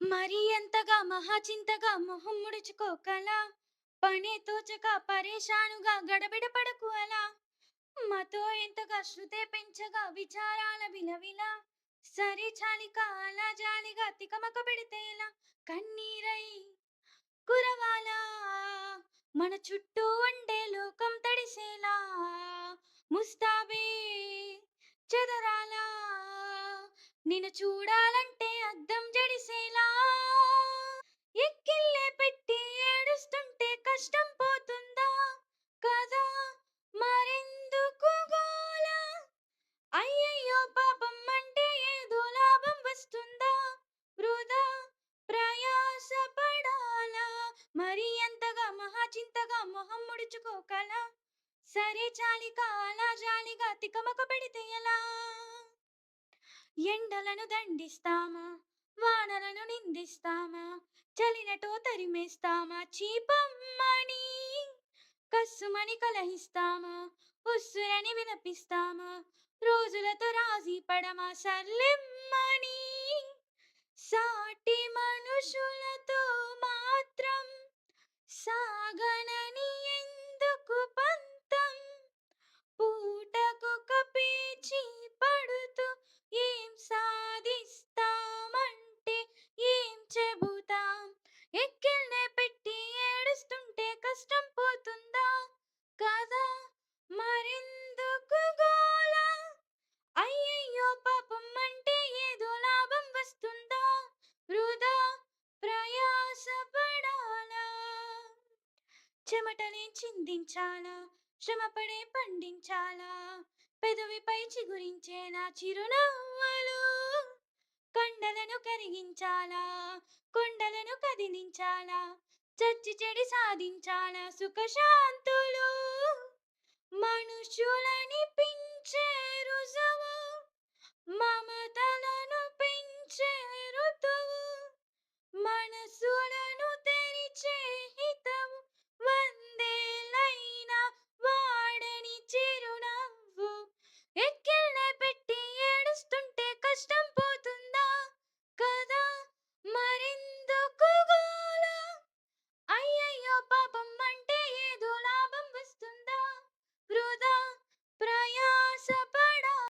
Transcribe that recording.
మరీ ఎంతగా మహాచింతగా మొహం ముడుచుకోకలా, పనే తోచక పరేషానుగా గడబిడ పడకు అలా. మతో ఎంతగా శృతే పెంచగా విచారాల విలవిల, సరే చాలిక అలా జాలిగా తికమక పెడితే ఎలా. కన్నీరై కురవాలా, మన చుట్టూ ఉండే లోకం తడిసేలా, ముస్తాబే చెదరాలా, నిన్ను చూడాలంటే అద్దం జడిసేలా. ఎక్కిళ్ళే పెట్టి ఏడుస్తుంటే కష్టం పోతుందా కదా, మరెందుకు గోల. అయ్యయ్యో పాపం అంటే ఏదో లాభం వస్తుందా, వృధా ప్రయాస పడాలా. మరి అంతగా మహాచింతగా మొహం ముడుచుకోకలా, సరే చాలిక అలా జాలిగా తికమక పెడితే ఎలా. ఎండలను దండిస్తామా, వానలను నిందిస్తామా, చలినటో తరిమేస్తామా చీపమ్మని. కస్సుమని కలహిస్తామా, ఉస్సురని విలపిస్తామా, రోజులతో రాజీ పడమా సర్లెమ్మని. సాటి మనుషులతో మాత్రం సాగనని ఎందుకు పంతం, పూటకొక పేచీ పడుతూ ఏం సాధిస్తామంటే ఏం చెబుతాం. ఎక్కిళ్ళే పెట్టి ఏడుస్తుంటే కష్టం పోతుందా కదా, మరెందుకు గోల. అయ్యయ్యో పాపం అంటే ఏదో లాభం వస్తుందా, వృధా ప్రయాస పడాలా. చెమటనే చిందించాలా, శ్రమపడే పండించాలా, పెదవిపై చిగురించేనా చిరునవ్వులు. కొండలను కరిగించాలా, కొండలను కదిలించాలా, చచ్చి చెడి సాధించాలా సుఖశాంతులు. మనుషులని